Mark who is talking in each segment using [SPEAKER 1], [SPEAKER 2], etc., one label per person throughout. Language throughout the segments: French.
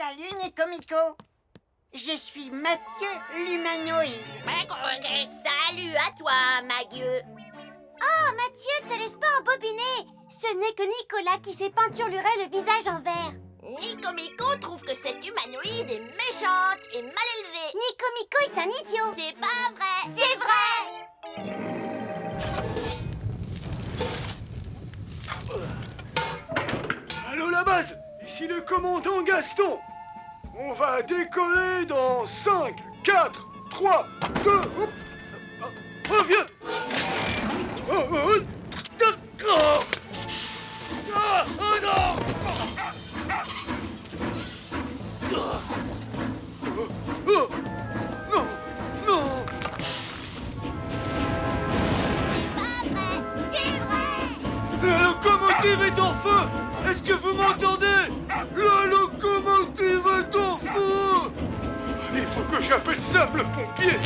[SPEAKER 1] Salut Nico. Je suis Mathieu l'humanoïde.
[SPEAKER 2] Salut à toi, Mathieu.
[SPEAKER 3] Oh, Mathieu, te laisse pas embobiner. Ce n'est que Nicolas qui s'est peinturluré le visage en vert.
[SPEAKER 2] Nico trouve que cette humanoïde est méchante et mal élevée.
[SPEAKER 3] Nico est un idiot.
[SPEAKER 2] C'est pas vrai.
[SPEAKER 3] C'est vrai.
[SPEAKER 4] Allô la base, ici le commandant Gaston. On va décoller dans 5, 4, 3, 2... Hop. Reviens. D'accord. Oh non. Non, non.
[SPEAKER 3] C'est vrai.
[SPEAKER 4] La locomotive est en feu. Est-ce que vous m'entendez? La locomotive est en feu. Il faut que j'appelle Sam le pompier.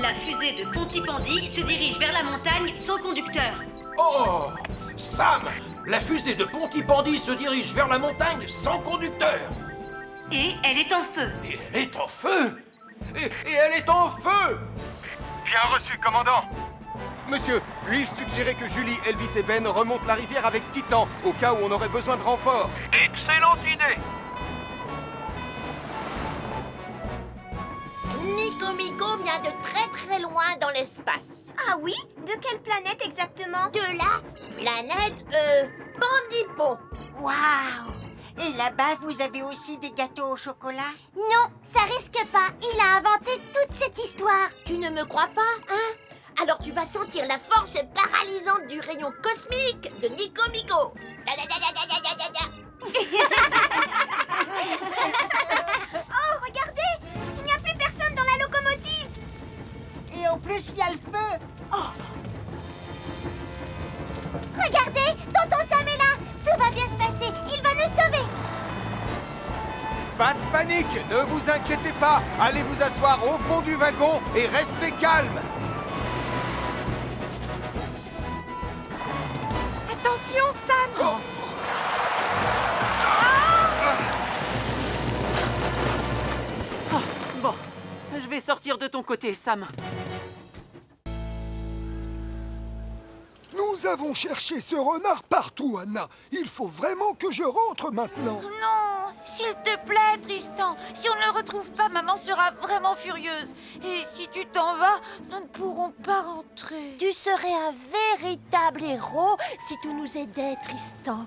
[SPEAKER 5] La fusée de Pontypandy se dirige vers la montagne sans conducteur.
[SPEAKER 6] Oh, Sam, la fusée de Pontypandy se dirige vers la montagne sans conducteur.
[SPEAKER 5] Et elle est en feu.
[SPEAKER 6] Et elle est en feu. Et elle est en feu.
[SPEAKER 4] Bien reçu, commandant.
[SPEAKER 7] Monsieur, puis-je suggérer que Julie, Elvis et Ben remontent la rivière avec Titan, au cas où on aurait besoin de renfort?
[SPEAKER 4] Excellente idée.
[SPEAKER 2] Nico vient de très loin dans l'espace.
[SPEAKER 3] Ah oui? De quelle planète exactement?
[SPEAKER 2] De la planète, Bandipo.
[SPEAKER 1] Waouh! Et là-bas, vous avez aussi des gâteaux au chocolat?
[SPEAKER 3] Non, ça risque pas. Il a inventé toute cette histoire.
[SPEAKER 2] Tu ne me crois pas, hein? Alors tu vas sentir la force paralysante du rayon cosmique de Nico.
[SPEAKER 3] Oh, regardez! Il n'y a plus personne dans la locomotive.
[SPEAKER 1] Et en plus, il y a le feu!
[SPEAKER 3] Regardez, tonton Sam est là. Tout va bien se passer. Il va nous sauver.
[SPEAKER 7] Pas de panique, ne vous inquiétez pas. Allez vous asseoir au fond du wagon et restez calme.
[SPEAKER 8] Attention, Sam!
[SPEAKER 9] Bon, je vais sortir de ton côté, Sam.
[SPEAKER 10] Nous avons cherché ce renard partout, Anna. Il faut vraiment que je rentre maintenant.
[SPEAKER 8] Non, s'il te plaît, Tristan. Si on ne le retrouve pas, maman sera vraiment furieuse. Et si tu t'en vas, nous ne pourrons pas rentrer.
[SPEAKER 2] Tu serais un véritable héros si tu nous aidais, Tristan.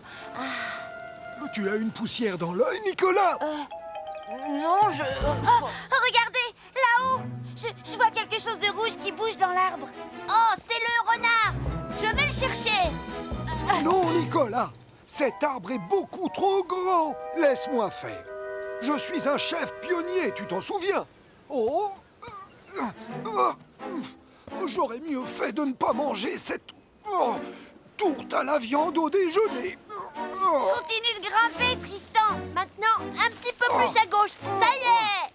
[SPEAKER 10] Tu as une poussière dans l'œil, Nicolas?
[SPEAKER 2] Non,
[SPEAKER 3] Oh, regardez, là-haut. Je vois quelque chose de rouge qui bouge dans l'arbre.
[SPEAKER 2] Oh, c'est le renard. Je vais le chercher.
[SPEAKER 10] Non, Nicolas. Cet arbre est beaucoup trop grand. Laisse-moi faire. Je suis un chef pionnier, tu t'en souviens? Oh, j'aurais mieux fait de ne pas manger cette tourte à la viande au déjeuner.
[SPEAKER 3] Continue de grimper, Tristan.
[SPEAKER 2] Maintenant, un petit peu plus à gauche. Ça y est.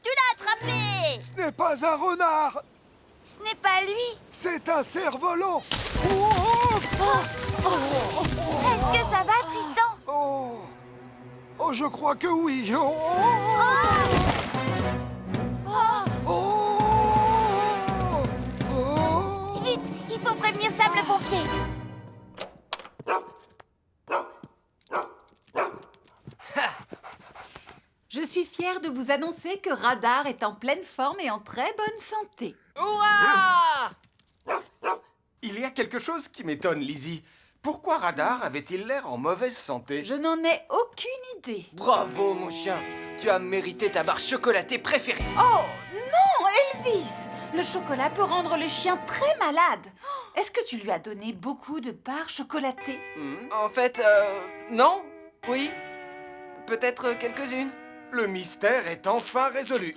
[SPEAKER 2] Tu l'as attrapé.
[SPEAKER 10] Ce n'est pas un renard,
[SPEAKER 3] Ce n'est pas lui.
[SPEAKER 10] c'est un cerf-volant.
[SPEAKER 3] Est-ce que ça va, Tristan?
[SPEAKER 10] Oh, je crois que oui.
[SPEAKER 3] Vite, il faut prévenir Sam le pompier.
[SPEAKER 11] Je suis fière de vous annoncer que Radar est en pleine forme et en très bonne santé.
[SPEAKER 9] Hurrah!
[SPEAKER 7] Il y a quelque chose qui m'étonne, Lizzie. Pourquoi Radar avait-il l'air en mauvaise santé?
[SPEAKER 11] Je n'en ai aucune idée.
[SPEAKER 9] Bravo, mon chien. Tu as mérité ta barre chocolatée préférée.
[SPEAKER 11] Oh, non, Elvis! Le chocolat peut rendre les chiens très malades. Est-ce que tu lui as donné beaucoup de barres chocolatées?
[SPEAKER 9] En fait, non. Oui. Peut-être quelques-unes.
[SPEAKER 7] Le mystère est enfin résolu.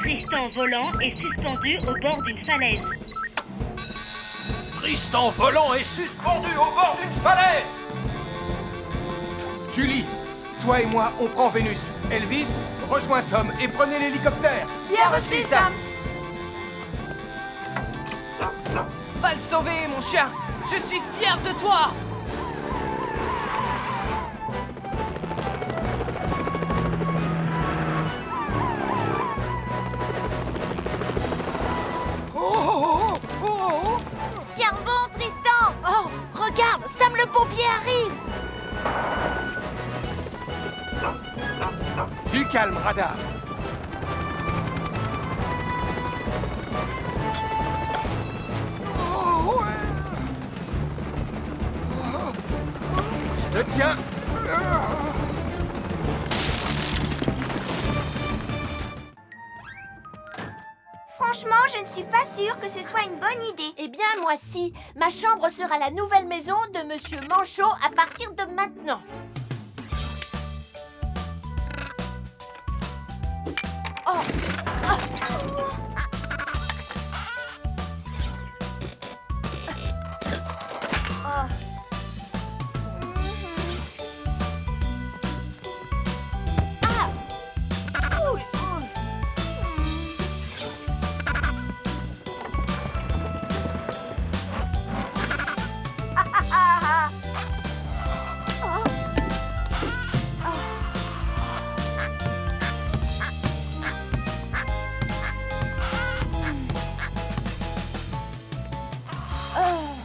[SPEAKER 5] Tristan volant est suspendu au bord d'une falaise.
[SPEAKER 6] Tristan volant est suspendu au bord d'une falaise.
[SPEAKER 7] Julie, toi et moi, on prend Vénus. Elvis, rejoins Tom et prenez l'hélicoptère.
[SPEAKER 8] Bien reçu, Sam.
[SPEAKER 9] Va le sauver, mon chien. Je suis fier de toi!
[SPEAKER 8] Tiens bon, Tristan!
[SPEAKER 2] Oh, regarde, Sam le pompier arrive.
[SPEAKER 7] Du calme, radar. Je te tiens.
[SPEAKER 3] Franchement, je ne suis pas sûre que ce soit une bonne idée.
[SPEAKER 2] Eh bien, moi si. Ma chambre sera la nouvelle maison de Monsieur Manchot à partir de maintenant. Oh. Ah. Oh. Ah. Ouh, ouh.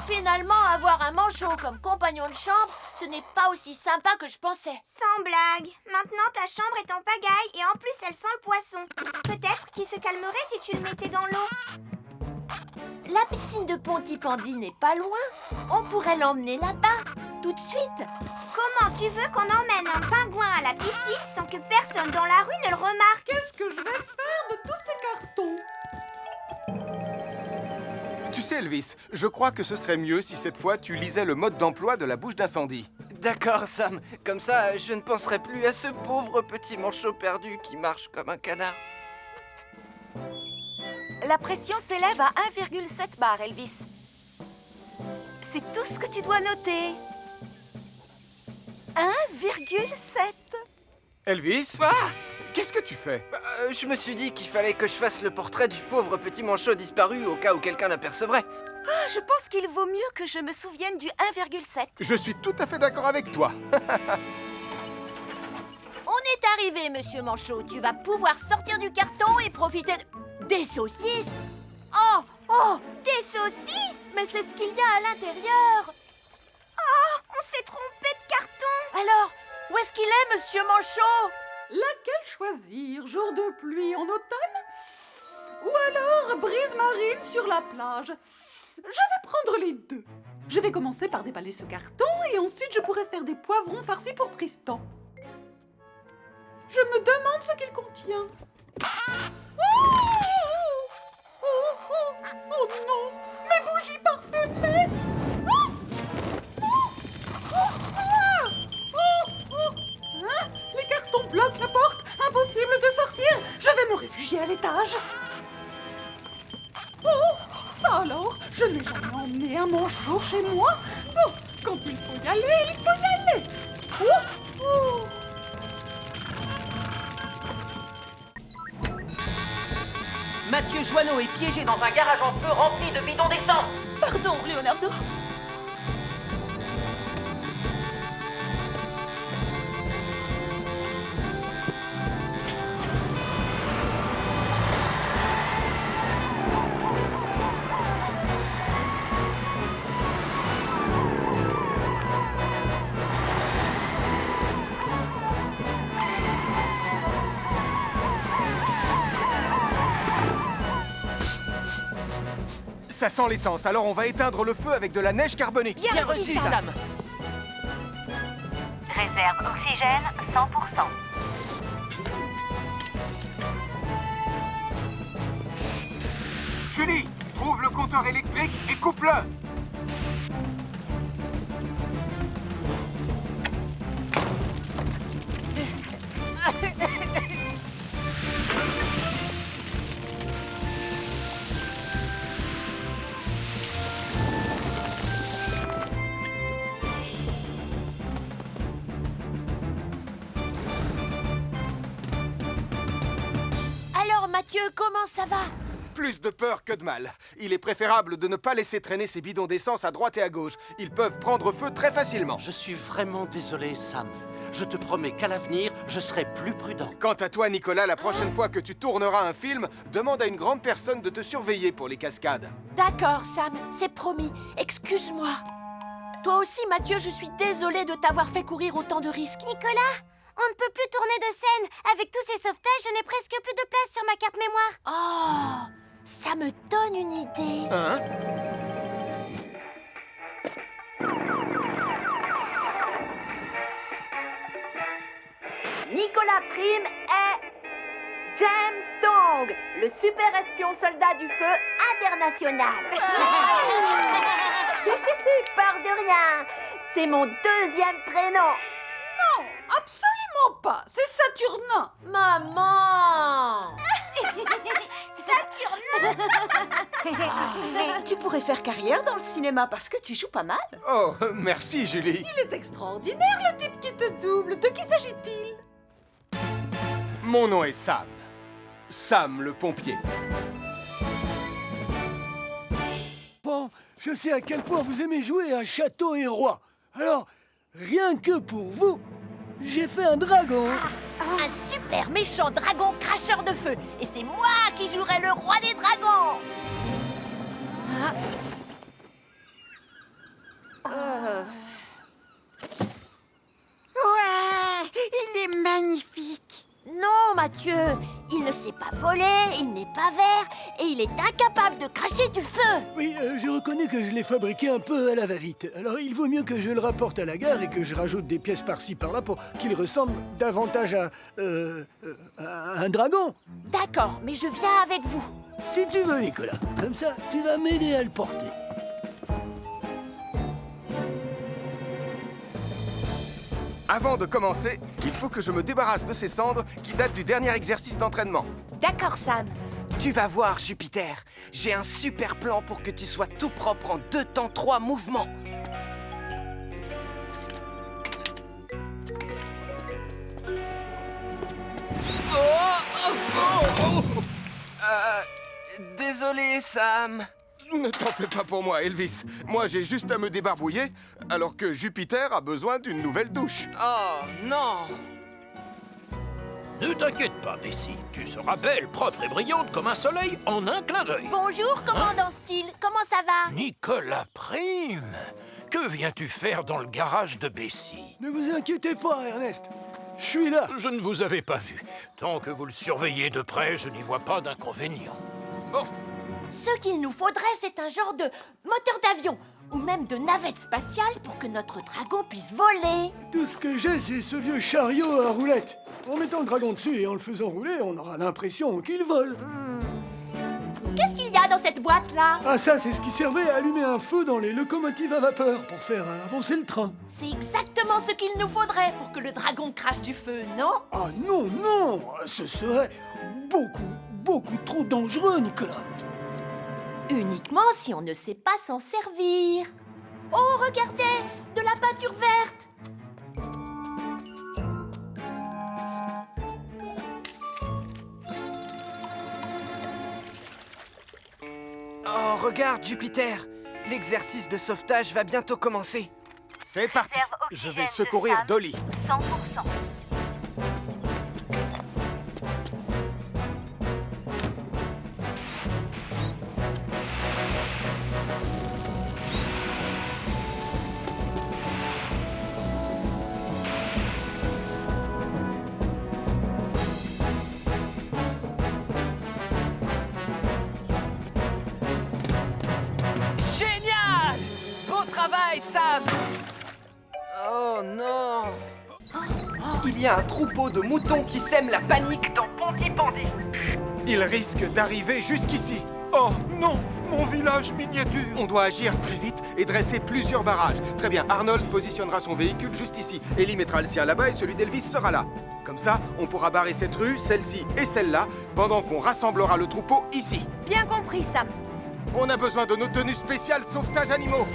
[SPEAKER 2] Finalement, avoir un manchot comme compagnon de chambre, ce n'est pas aussi sympa que je pensais.
[SPEAKER 3] Sans blague. Maintenant, ta chambre est en pagaille et en plus, elle sent le poisson. Peut-être qu'il se calmerait si tu le mettais dans l'eau.
[SPEAKER 2] La piscine de Pontypandy n'est pas loin. On pourrait l'emmener là-bas, tout de suite.
[SPEAKER 3] Comment tu veux qu'on emmène un pingouin à la piscine sans que personne dans la rue ne le remarque?
[SPEAKER 11] Qu'est-ce que je vais faire de tous ces cartons?
[SPEAKER 7] Tu sais, Elvis, je crois que ce serait mieux si cette fois tu lisais le mode d'emploi de la bouche d'incendie.
[SPEAKER 9] D'accord, Sam. Comme ça, je ne penserai plus à ce pauvre petit manchot perdu qui marche comme un canard.
[SPEAKER 8] La pression s'élève à 1,7 bar, Elvis. C'est tout ce que tu dois noter. 1,7.
[SPEAKER 7] Elvis,
[SPEAKER 9] Ah!
[SPEAKER 7] qu'est-ce que tu fais?
[SPEAKER 9] Je me suis dit qu'il fallait que je fasse le portrait du pauvre petit manchot disparu au cas où quelqu'un l'apercevrait.
[SPEAKER 8] Ah, je pense qu'il vaut mieux que je me souvienne du 1,7.
[SPEAKER 7] Je suis tout à fait d'accord avec toi.
[SPEAKER 2] On est arrivé, Monsieur Manchot. Tu vas pouvoir sortir du carton et profiter des saucisses. Oh, oh,
[SPEAKER 3] Des saucisses?
[SPEAKER 2] mais c'est ce qu'il y a à l'intérieur.
[SPEAKER 3] Oh, on s'est trompé de carton.
[SPEAKER 2] Alors, où est-ce qu'il est, Monsieur Manchot?
[SPEAKER 11] Laquelle choisir? Jour de pluie en automne? Ou alors brise marine sur la plage? Je vais prendre les deux. Je vais commencer par déballer ce carton et ensuite je pourrai faire des poivrons farcis pour Tristan. Je me demande ce qu'il contient. Oh non! Mes bougies parfumées! Hein? Les cartons bloquent la porte! Impossible de sortir! Je vais me réfugier à l'étage! Oh! Ça alors! Je n'ai jamais emmené un manchot chez moi! Bon, quand il faut y aller, il faut y aller! Oh! Oh!
[SPEAKER 9] Mathieu Joanneau est piégé dans un garage en feu rempli de bidons d'essence.
[SPEAKER 8] Pardon, Leonardo.
[SPEAKER 7] Ça sent l'essence, alors on va éteindre le feu avec de la neige carbonique.
[SPEAKER 8] Bien reçu, Sam.
[SPEAKER 5] Réserve oxygène 100%.
[SPEAKER 7] Julie, trouve le compteur électrique et coupe-le.
[SPEAKER 2] Alors, Mathieu, comment ça va?
[SPEAKER 7] plus de peur que de mal. Il est préférable de ne pas laisser traîner ces bidons d'essence à droite et à gauche. Ils peuvent prendre feu très facilement.
[SPEAKER 12] Je suis vraiment désolé, Sam. Je te promets qu'à l'avenir, je serai plus prudent.
[SPEAKER 7] Quant à toi, Nicolas, la prochaine fois que tu tourneras un film, demande à une grande personne de te surveiller pour les cascades.
[SPEAKER 2] D'accord, Sam, c'est promis. Excuse-moi. Toi aussi, Mathieu, je suis désolée de t'avoir fait courir autant de risques.
[SPEAKER 3] Nicolas, on ne peut plus tourner de scène. Avec tous ces sauvetages, je n'ai presque plus de place sur ma carte mémoire.
[SPEAKER 2] Oh, ça me donne une idée.
[SPEAKER 7] Hein?
[SPEAKER 5] Nicolas Prime est James Tong, le super espion soldat du feu international. Peur de rien, c'est mon deuxième prénom.
[SPEAKER 11] Non, absolument pas. C'est Saturnin.
[SPEAKER 2] Maman!
[SPEAKER 8] Tu pourrais faire carrière dans le cinéma parce que tu joues pas mal.
[SPEAKER 7] Oh, merci, Julie.
[SPEAKER 11] Il est extraordinaire, le type qui te double. De qui s'agit-il?
[SPEAKER 7] Mon nom est Sam. Sam le pompier.
[SPEAKER 10] Bon, je sais à quel point vous aimez jouer à château et roi. Alors, rien que pour vous, j'ai fait un dragon.
[SPEAKER 2] Un super méchant dragon cracheur de feu. Et c'est moi qui jouerai le roi des dragons.
[SPEAKER 1] Ouais, il est magnifique.
[SPEAKER 2] Non, Mathieu, il ne sait pas voler, il n'est pas vert et il est incapable de cracher du feu.
[SPEAKER 10] Oui, je reconnais que je l'ai fabriqué un peu à la va-vite. Alors il vaut mieux que je le rapporte à la gare et que je rajoute des pièces par-ci par-là pour qu'il ressemble davantage à un dragon.
[SPEAKER 2] D'accord, mais je viens avec vous.
[SPEAKER 10] Si tu veux, Nicolas. Comme ça, tu vas m'aider à le porter.
[SPEAKER 7] Avant de commencer, il faut que je me débarrasse de ces cendres qui datent du dernier exercice d'entraînement.
[SPEAKER 9] D'accord, Sam. Tu vas voir, Jupiter. J'ai un super plan pour que tu sois tout propre en 2 temps 3 mouvements. Désolé, Sam.
[SPEAKER 7] Ne t'en fais pas pour moi, Elvis. Moi, j'ai juste à me débarbouiller, alors que Jupiter a besoin d'une nouvelle douche.
[SPEAKER 9] Oh, non.
[SPEAKER 6] Ne t'inquiète pas, Bessie. Tu seras belle, propre et brillante comme un soleil en un clin d'œil.
[SPEAKER 2] Bonjour, commandant Steele. Comment ça va?
[SPEAKER 6] Nicolas Prime, que viens-tu faire dans le garage de Bessie?
[SPEAKER 10] Ne vous inquiétez pas, Ernest. Je suis là.
[SPEAKER 6] Je ne vous avais pas vu. Tant que vous le surveillez de près, je n'y vois pas d'inconvénient. Bon.
[SPEAKER 2] Ce qu'il nous faudrait, c'est un genre de moteur d'avion ou même de navette spatiale pour que notre dragon puisse voler.
[SPEAKER 10] Tout ce que j'ai, c'est ce vieux chariot à roulettes. En mettant le dragon dessus et en le faisant rouler, on aura l'impression qu'il vole.
[SPEAKER 2] Qu'est-ce qu'il y a dans cette boîte-là?
[SPEAKER 10] Ah ça, c'est ce qui servait à allumer un feu dans les locomotives à vapeur pour faire avancer le train.
[SPEAKER 2] C'est exactement ce qu'il nous faudrait pour que le dragon crache du feu, non?
[SPEAKER 10] Ah non, non, ce serait beaucoup trop dangereux, Nicolas.
[SPEAKER 2] Uniquement si on ne sait pas s'en servir. Oh, regardez, de la peinture verte.
[SPEAKER 9] Oh, regarde, Jupiter. L'exercice de sauvetage va bientôt commencer.
[SPEAKER 7] C'est parti. Je vais secourir Dolly.
[SPEAKER 5] 100%.
[SPEAKER 9] Génial! Beau travail, Sam! Oh non! Il y a un troupeau de moutons qui sème la panique dans Pontypandy.
[SPEAKER 7] Il risque d'arriver jusqu'ici.
[SPEAKER 6] Oh non, mon village miniature.
[SPEAKER 7] On doit agir très vite et dresser plusieurs barrages. Très bien, Arnold positionnera son véhicule juste ici. Ellie mettra le sien là-bas et celui d'Elvis sera là. Comme ça, on pourra barrer cette rue, celle-ci et celle-là, pendant qu'on rassemblera le troupeau ici.
[SPEAKER 8] Bien compris, Sam.
[SPEAKER 7] On a besoin de nos tenues spéciales sauvetage animaux.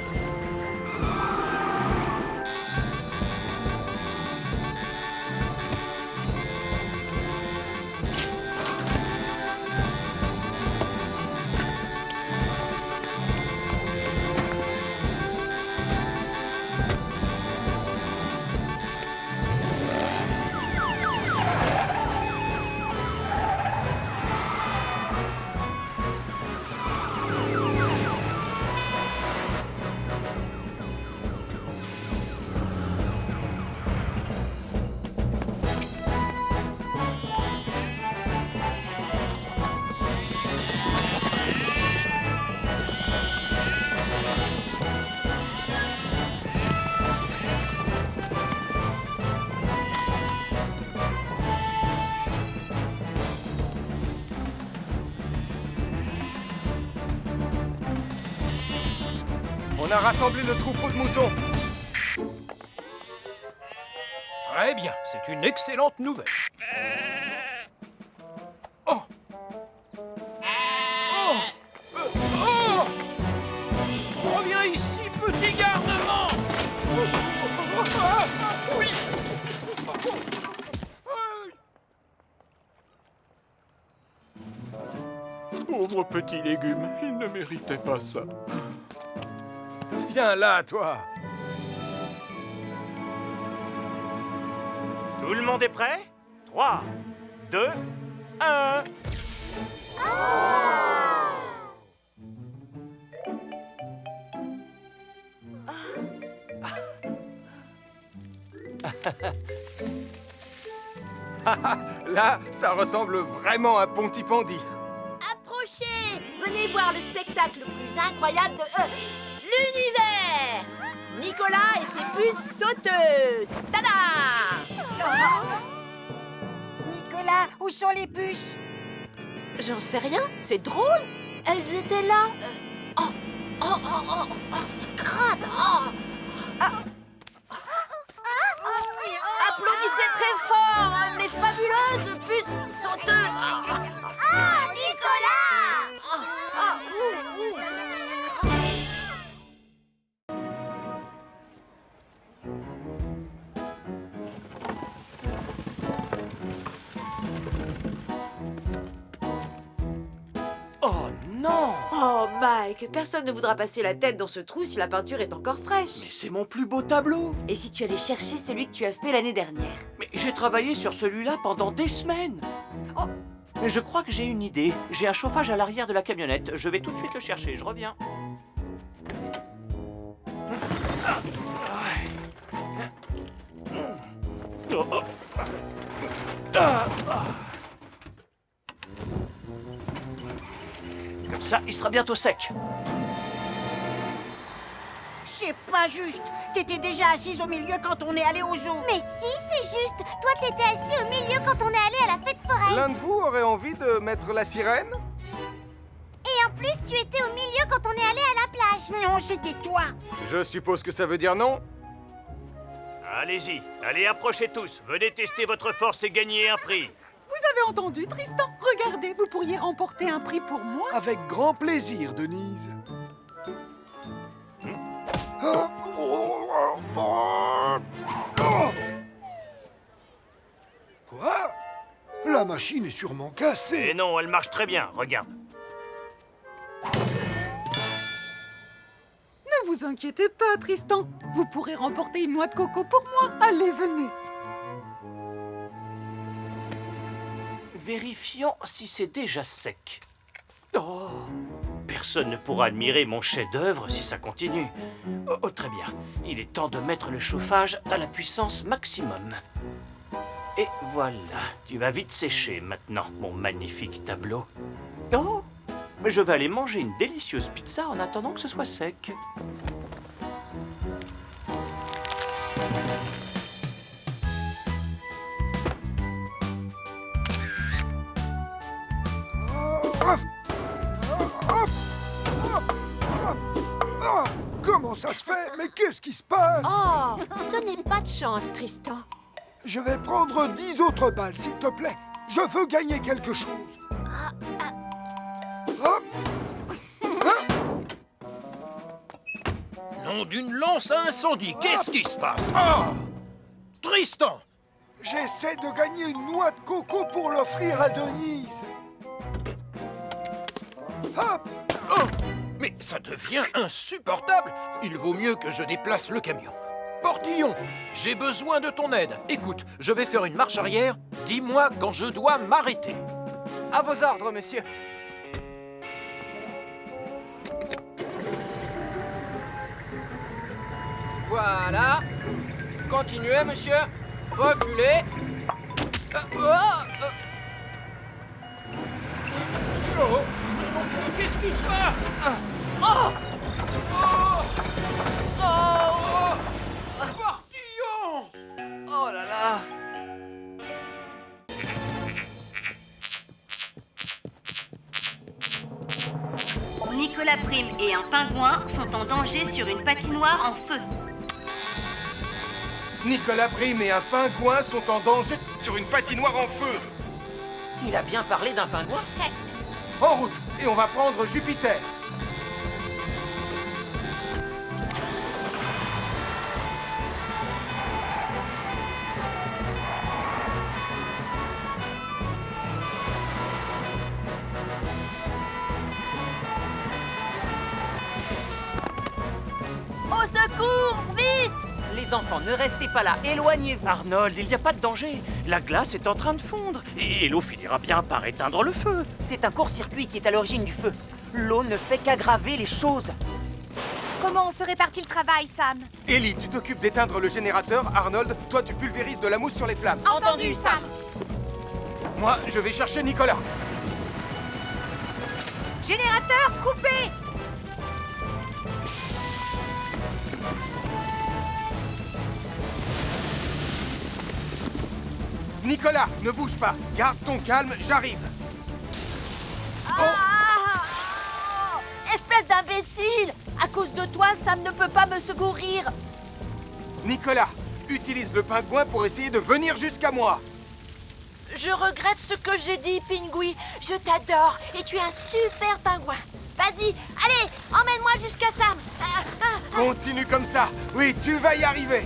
[SPEAKER 7] On a rassemblé le troupeau de moutons.
[SPEAKER 6] Très bien, c'est une excellente nouvelle. Oh! Oh! Oh! Reviens ici, petit garnement! Oui! Pauvre petit légume, il ne méritait pas ça.
[SPEAKER 7] Viens là, toi.
[SPEAKER 13] Tout le monde est prêt? 3, 2, 1.
[SPEAKER 7] Là, ça ressemble vraiment à Pontypandy.
[SPEAKER 2] Approchez! Venez voir le spectacle le plus incroyable de l'univers! Nicolas et ses puces sauteuses! Tada!
[SPEAKER 1] Nicolas, où sont les puces?
[SPEAKER 2] J'en sais rien, c'est drôle! Elles étaient là! C'est crade! Applaudissez très fort, les fabuleuses puces sauteuses!
[SPEAKER 3] Nicolas!
[SPEAKER 9] Oh non!
[SPEAKER 8] Oh, Mike, personne ne voudra passer la tête dans ce trou si la peinture est encore fraîche.
[SPEAKER 9] Mais c'est mon plus beau tableau!
[SPEAKER 8] Et si tu allais chercher celui que tu as fait l'année dernière?
[SPEAKER 9] Mais j'ai travaillé sur celui-là pendant des semaines. Oh, je crois que j'ai une idée. J'ai un chauffage à l'arrière de la camionnette. Je vais tout de suite le chercher. Je reviens. Comme ça, il sera bientôt sec.
[SPEAKER 1] C'est pas juste. T'étais déjà assise au milieu quand on est allé au zoo.
[SPEAKER 3] Mais si, c'est juste. Toi, t'étais assis au milieu quand on est allé à la fête foraine.
[SPEAKER 7] L'un de vous aurait envie de mettre la sirène?
[SPEAKER 3] Et en plus, tu étais au milieu quand on est allé à la plage.
[SPEAKER 1] Non, c'était toi.
[SPEAKER 7] Je suppose que ça veut dire non?
[SPEAKER 13] Allez-y, allez, approchez tous. Venez tester votre force et gagner un prix.
[SPEAKER 11] Vous avez entendu, Tristan? Regardez, vous pourriez remporter un prix pour moi.
[SPEAKER 10] Avec grand plaisir, Denise. Quoi? La machine est sûrement cassée.
[SPEAKER 13] Et non, elle marche très bien, regarde.
[SPEAKER 11] Ne vous inquiétez pas, Tristan. Vous pourrez remporter une noix de coco pour moi. Allez, venez.
[SPEAKER 9] Vérifions si c'est déjà sec. Oh! Personne ne pourra admirer mon chef-d'œuvre si ça continue. Oh, très bien. Il est temps de mettre le chauffage à la puissance maximum. Et voilà. Tu vas vite sécher maintenant, mon magnifique tableau. Oh! Je vais aller manger une délicieuse pizza en attendant que ce soit sec.
[SPEAKER 10] Comment ça se fait? Mais qu'est-ce qui se passe?
[SPEAKER 2] Oh, ce n'est pas de chance, Tristan.
[SPEAKER 10] Je vais prendre 10 autres balles, s'il te plaît. Je veux gagner quelque chose. Hop.
[SPEAKER 6] Nom d'une lance à incendie, qu'est-ce qui se passe? Oh! Tristan!
[SPEAKER 10] J'essaie de gagner une noix de coco pour l'offrir à Denise. Hop!
[SPEAKER 6] Oh! Mais ça devient insupportable! Il vaut mieux que je déplace le camion. Portillon, j'ai besoin de ton aide. Écoute, je vais faire une marche arrière. Dis-moi quand je dois m'arrêter.
[SPEAKER 9] À vos ordres, monsieur. Voilà. Continuez, monsieur. Reculez.
[SPEAKER 6] Qu'est-ce qui se passe? Portillon!
[SPEAKER 9] Oh là là.
[SPEAKER 5] Nicolas Prime et et un pingouin sont en danger sur une patinoire en feu.
[SPEAKER 7] Nicolas Prime et un pingouin sont en danger sur une patinoire en feu.
[SPEAKER 14] Il a bien parlé d'un pingouin?
[SPEAKER 7] En route, et on va prendre Jupiter.
[SPEAKER 2] Au secours, vite!
[SPEAKER 14] Les enfants, ne restez pas là, éloignez-vous.
[SPEAKER 9] Arnold, il n'y a pas de danger. La glace est en train de fondre. Et l'eau finira bien par éteindre le feu.
[SPEAKER 14] C'est un court-circuit qui est à l'origine du feu. L'eau ne fait qu'aggraver les choses.
[SPEAKER 8] Comment on se répartit le travail, Sam?
[SPEAKER 7] Ellie, tu t'occupes d'éteindre le générateur. Arnold, toi tu pulvérises de la mousse sur les flammes.
[SPEAKER 8] Entendu, Sam.
[SPEAKER 7] Moi, je vais chercher Nicolas.
[SPEAKER 8] Générateur coupé.
[SPEAKER 7] Nicolas, ne bouge pas. Garde ton calme, j'arrive.
[SPEAKER 2] Espèce d'imbécile! À cause de toi, Sam ne peut pas me secourir.
[SPEAKER 7] Nicolas, utilise le pingouin pour essayer de venir jusqu'à moi.
[SPEAKER 2] Je regrette ce que j'ai dit, Pingouin. Je t'adore et tu es un super pingouin. Vas-y, allez, emmène-moi jusqu'à Sam.
[SPEAKER 7] Continue comme ça. Oui, tu vas y arriver.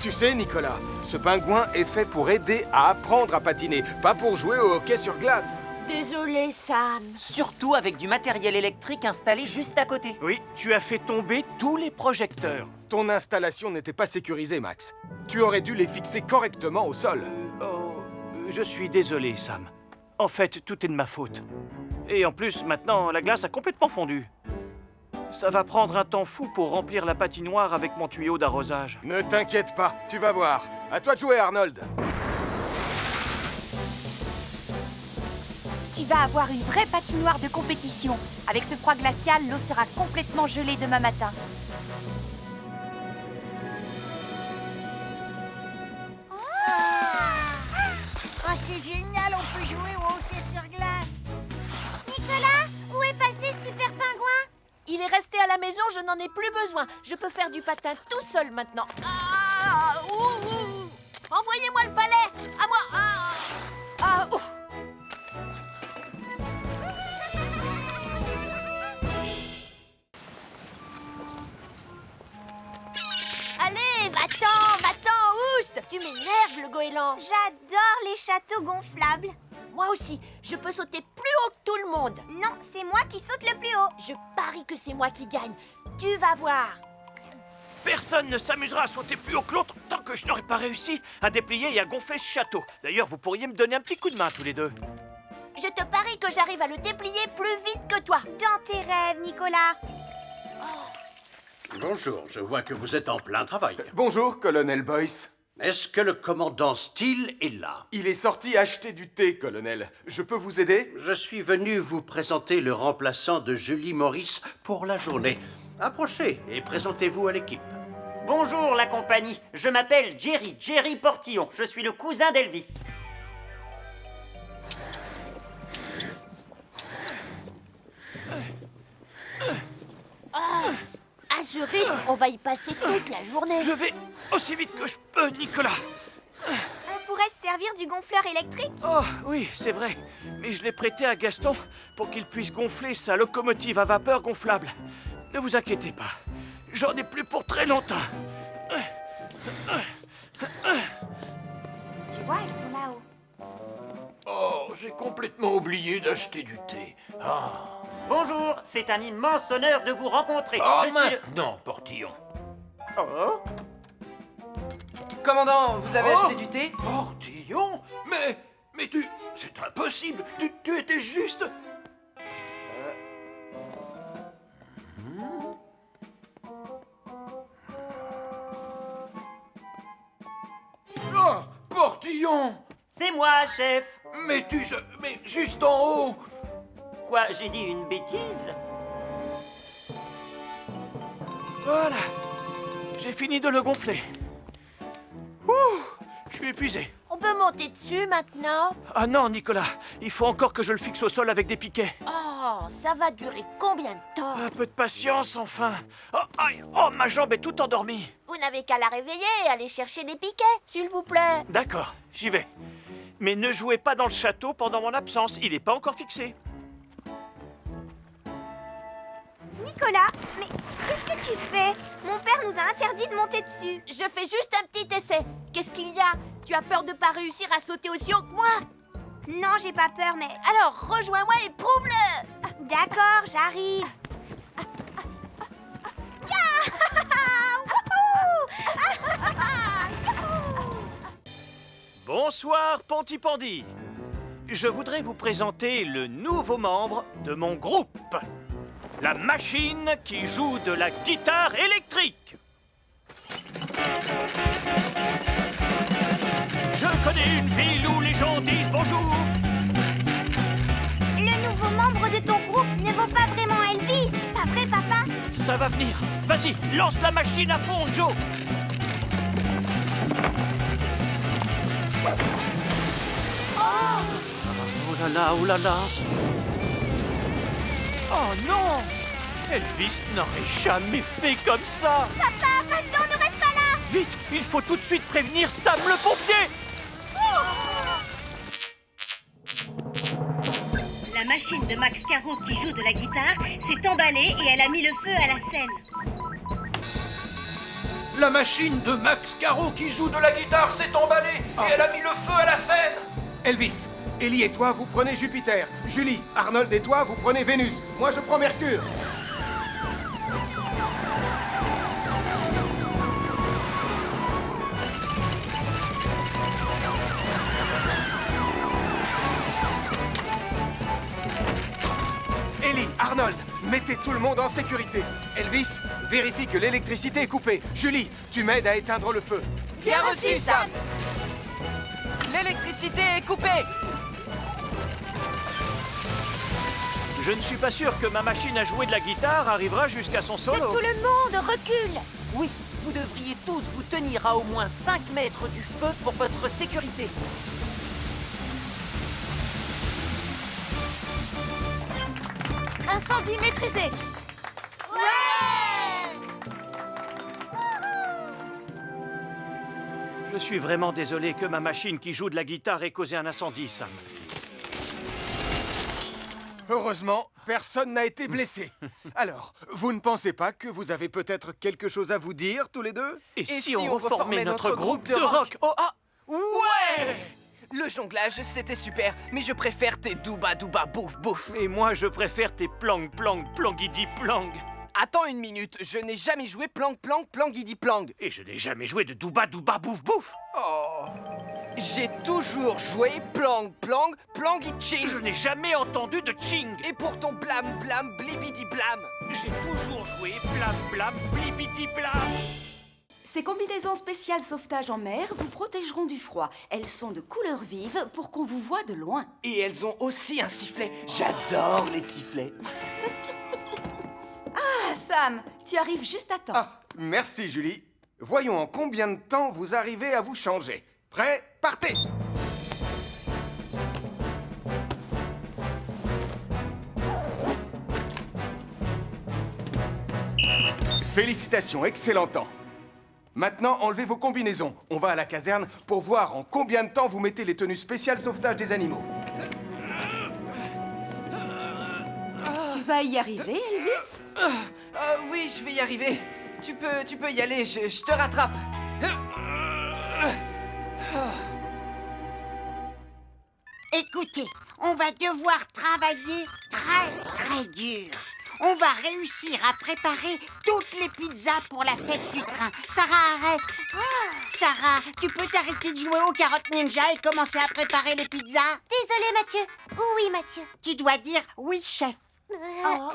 [SPEAKER 7] Tu sais, Nicolas, ce pingouin est fait pour aider à apprendre à patiner, pas pour jouer au hockey sur glace.
[SPEAKER 2] Désolé, Sam.
[SPEAKER 14] Surtout avec du matériel électrique installé juste à côté.
[SPEAKER 9] Oui, tu as fait tomber tous les projecteurs.
[SPEAKER 7] Ton installation n'était pas sécurisée, Max. Tu aurais dû les fixer correctement au sol.
[SPEAKER 9] Je suis désolé, Sam. En fait, tout est de ma faute. Et en plus, maintenant, la glace a complètement fondu. Ça va prendre un temps fou pour remplir la patinoire avec mon tuyau d'arrosage.
[SPEAKER 7] Ne t'inquiète pas, tu vas voir. À toi de jouer, Arnold.
[SPEAKER 8] Tu vas avoir une vraie patinoire de compétition. Avec ce froid glacial, l'eau sera complètement gelée demain matin.
[SPEAKER 1] Oh, c'est génial, on peut jouer au hockey sur glace.
[SPEAKER 3] Nicolas, où est passé Super Pingouin?
[SPEAKER 2] Il est resté à la maison, je n'en ai plus besoin. Je peux faire du patin tout seul maintenant. Envoyez-moi le balai. À moi. Allez, va-t'en, oust. Tu m'énerves, le goéland.
[SPEAKER 3] J'adore les châteaux gonflables.
[SPEAKER 2] Moi aussi, je peux sauter plus haut que tout le monde.
[SPEAKER 3] Non, c'est moi qui saute le plus haut.
[SPEAKER 2] Je parie que c'est moi qui gagne. Tu vas voir.
[SPEAKER 9] Personne ne s'amusera à sauter plus haut que l'autre tant que je n'aurai pas réussi à déplier et à gonfler ce château. D'ailleurs, vous pourriez me donner un petit coup de main tous les deux.
[SPEAKER 2] Je te parie que j'arrive à le déplier plus vite que toi.
[SPEAKER 3] Dans tes rêves, Nicolas.
[SPEAKER 12] Bonjour, je vois que vous êtes en plein travail.
[SPEAKER 7] Bonjour, colonel Boyce.
[SPEAKER 12] Est-ce que le commandant Steele est là?
[SPEAKER 7] Il est sorti acheter du thé, colonel. Je peux vous aider?
[SPEAKER 12] Je suis venu vous présenter le remplaçant de Julie Morris pour la journée. Approchez et présentez-vous à l'équipe.
[SPEAKER 14] Bonjour la compagnie, je m'appelle Jerry Portillon. Je suis le cousin d'Elvis.
[SPEAKER 2] À ce rythme, on va y passer toute la journée.
[SPEAKER 9] Je vais aussi vite que je peux, Nicolas.
[SPEAKER 3] On pourrait se servir du gonfleur électrique?
[SPEAKER 9] Oh, oui, c'est vrai. Mais je l'ai prêté à Gaston pour qu'il puisse gonfler sa locomotive à vapeur gonflable. Ne vous inquiétez pas, j'en ai plus pour très longtemps.
[SPEAKER 3] Tu vois, elles sont là-haut.
[SPEAKER 6] Oh, j'ai complètement oublié d'acheter du thé.
[SPEAKER 14] Bonjour, c'est un immense honneur de vous rencontrer.
[SPEAKER 6] Oh,
[SPEAKER 14] Je suis le-
[SPEAKER 6] maintenant, Portillon.
[SPEAKER 14] Oh.
[SPEAKER 15] Commandant, vous avez acheté du thé?
[SPEAKER 6] Portillon? Mais tu... C'est impossible. Tu étais juste... Oh, Portillon!
[SPEAKER 14] C'est moi, chef.
[SPEAKER 6] Mais mais juste en haut!
[SPEAKER 14] Quoi, j'ai dit une bêtise?
[SPEAKER 9] Voilà, j'ai fini de le gonfler. Je suis épuisé.
[SPEAKER 2] On peut monter dessus maintenant?
[SPEAKER 9] Ah non, Nicolas, il faut encore que je le fixe au sol avec des piquets.
[SPEAKER 2] Oh, ça va durer combien de temps?
[SPEAKER 9] Un peu de patience, enfin. Oh, aïe, oh, ma jambe est toute endormie.
[SPEAKER 2] Vous n'avez qu'à la réveiller et aller chercher des piquets, s'il vous plaît.
[SPEAKER 9] D'accord, j'y vais. Mais ne jouez pas dans le château pendant mon absence, il n'est pas encore fixé.
[SPEAKER 3] Nicolas, mais qu'est-ce que tu fais? Mon père nous a interdit de monter dessus.
[SPEAKER 2] Je fais juste un petit essai. Qu'est-ce qu'il y a? Tu as peur de pas réussir à sauter aussi haut que moi?
[SPEAKER 3] Non, j'ai pas peur, mais...
[SPEAKER 2] Alors, rejoins-moi et prouve-le!
[SPEAKER 3] D'accord, j'arrive.
[SPEAKER 9] Bonsoir, Pontypandy. Je voudrais vous présenter le nouveau membre de mon groupe. La machine qui joue de la guitare électrique. Je connais une ville où les gens disent bonjour.
[SPEAKER 3] Le nouveau membre de ton groupe ne vaut pas vraiment Elvis, pas vrai, papa?
[SPEAKER 9] Ça va venir. Vas-y, lance la machine à fond, Joe. Oh là là, oh là là. Oh non! Elvis n'aurait jamais fait comme ça!
[SPEAKER 3] Papa, attends, ne reste pas là!
[SPEAKER 9] Vite, il faut tout de suite prévenir Sam le pompier!
[SPEAKER 5] La machine de Max Caro qui joue de la guitare s'est emballée et elle a mis le feu à la scène.
[SPEAKER 6] La machine de Max Caro qui joue de la guitare s'est emballée et elle a mis le feu à la scène.
[SPEAKER 7] Elvis, Ellie et toi, vous prenez Jupiter. Julie, Arnold et toi, vous prenez Vénus. Moi, je prends Mercure. Ellie, Arnold, mettez tout le monde en sécurité. Elvis, vérifie que l'électricité est coupée. Julie, tu m'aides à éteindre le feu.
[SPEAKER 15] Bien reçu, Sam. L'électricité est coupée.
[SPEAKER 9] Je ne suis pas sûr que ma machine à jouer de la guitare arrivera jusqu'à son solo.
[SPEAKER 3] Que tout le monde recule.
[SPEAKER 15] Oui, vous devriez tous vous tenir à au moins 5 mètres du feu pour votre sécurité.
[SPEAKER 8] Incendie maîtrisé.
[SPEAKER 9] Je suis vraiment désolé que ma machine qui joue de la guitare ait causé un incendie, Sam.
[SPEAKER 7] Heureusement, personne n'a été blessé. Alors, vous ne pensez pas que vous avez peut-être quelque chose à vous dire, tous les deux?
[SPEAKER 9] Et si on reformait notre groupe de rock?
[SPEAKER 15] Oh, ah, ouais! Le jonglage, c'était super, mais je préfère tes douba douba bouf bouf.
[SPEAKER 9] Et moi, je préfère tes plang plang plangidi plang.
[SPEAKER 15] Attends une minute, je n'ai jamais joué plang plang plangidi plang.
[SPEAKER 9] Et je n'ai jamais joué de douba douba bouf bouf.
[SPEAKER 15] Oh! J'ai toujours joué plang plang plangidi ching.
[SPEAKER 9] Je n'ai jamais entendu de ching.
[SPEAKER 15] Et pour ton blam blam blibidi blam.
[SPEAKER 9] J'ai toujours joué blam blam blibidi blam.
[SPEAKER 16] Ces combinaisons spéciales sauvetage en mer vous protégeront du froid. Elles sont de couleur vive pour qu'on vous voie de loin.
[SPEAKER 15] Et elles ont aussi un sifflet. J'adore les sifflets.
[SPEAKER 16] Ah, Sam, tu arrives juste à temps.
[SPEAKER 7] Ah, merci Julie. Voyons en combien de temps vous arrivez à vous changer. Prêt? Partez! Félicitations, excellent temps. Maintenant, enlevez vos combinaisons. On va à la caserne pour voir en combien de temps vous mettez les tenues spéciales sauvetage des animaux.
[SPEAKER 16] Tu vas y arriver, Elvis?
[SPEAKER 15] Oui, je vais y arriver. Tu peux y aller, je te rattrape.
[SPEAKER 1] Écoutez, on va devoir travailler très dur. On va réussir à préparer toutes les pizzas pour la fête du train. Sarah, arrête. Sarah, tu peux t'arrêter de jouer aux carottes ninja et commencer à préparer les pizzas?
[SPEAKER 3] Désolé, Mathieu. Oui, Mathieu.
[SPEAKER 1] Tu dois dire oui, chef.
[SPEAKER 3] Oh.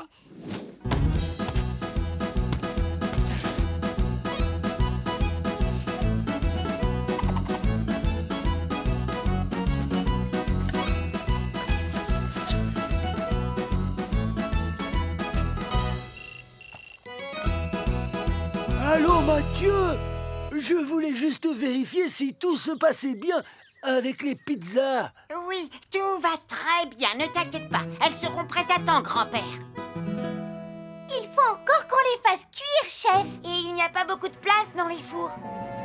[SPEAKER 10] Allô, Mathieu? je voulais juste vérifier si tout se passait bien avec les pizzas.
[SPEAKER 1] Oui, tout va très bien, ne t'inquiète pas. Elles seront prêtes à temps, grand-père.
[SPEAKER 3] Il faut encore qu'on les fasse cuire, chef. Et il n'y a pas beaucoup de place dans les fours.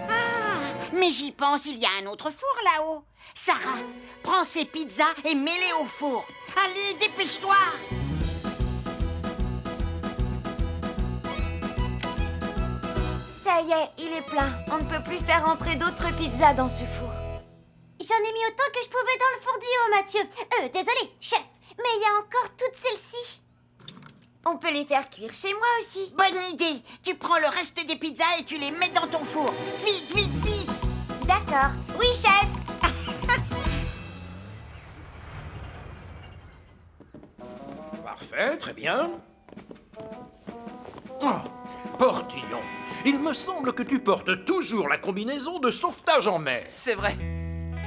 [SPEAKER 1] Ah, mais j'y pense, il y a un autre four là-haut. Sarah, prends ces pizzas et mets-les au four. Allez, dépêche-toi.
[SPEAKER 8] Ça y est, il est plein. On ne peut plus faire entrer d'autres pizzas dans ce four.
[SPEAKER 3] J'en ai mis autant que je pouvais dans le four du haut, Mathieu. Désolé, chef, mais il y a encore toutes celles-ci.
[SPEAKER 8] On peut les faire cuire chez moi aussi.
[SPEAKER 1] Bonne idée. Tu prends le reste des pizzas et tu les mets dans ton four. Vite, vite, vite.
[SPEAKER 3] D'accord. Oui, chef.
[SPEAKER 6] Parfait, très bien. Oh, Portillon, il me semble que tu portes toujours la combinaison de sauvetage en mer.
[SPEAKER 15] C'est vrai.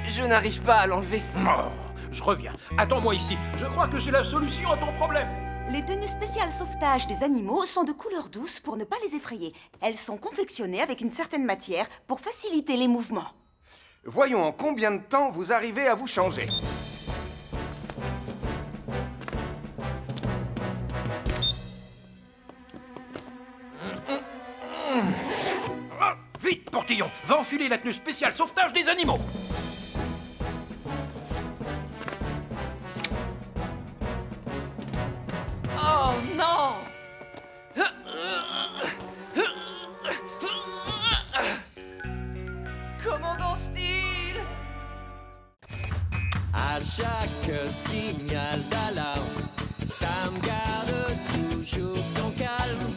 [SPEAKER 15] Je n'arrive pas à l'enlever.
[SPEAKER 6] Oh, je reviens. Attends-moi ici. Je crois que j'ai la solution à ton problème.
[SPEAKER 16] Les tenues spéciales sauvetage des animaux sont de couleur douce pour ne pas les effrayer. Elles sont confectionnées avec une certaine matière pour faciliter les mouvements.
[SPEAKER 7] Voyons en combien de temps vous arrivez à vous changer.
[SPEAKER 6] Ah, vite, Portillon, va enfiler la tenue spéciale sauvetage des animaux.
[SPEAKER 15] Oh non! Commandant Steel!
[SPEAKER 17] À chaque signal d'alarme, ça me garde toujours son calme.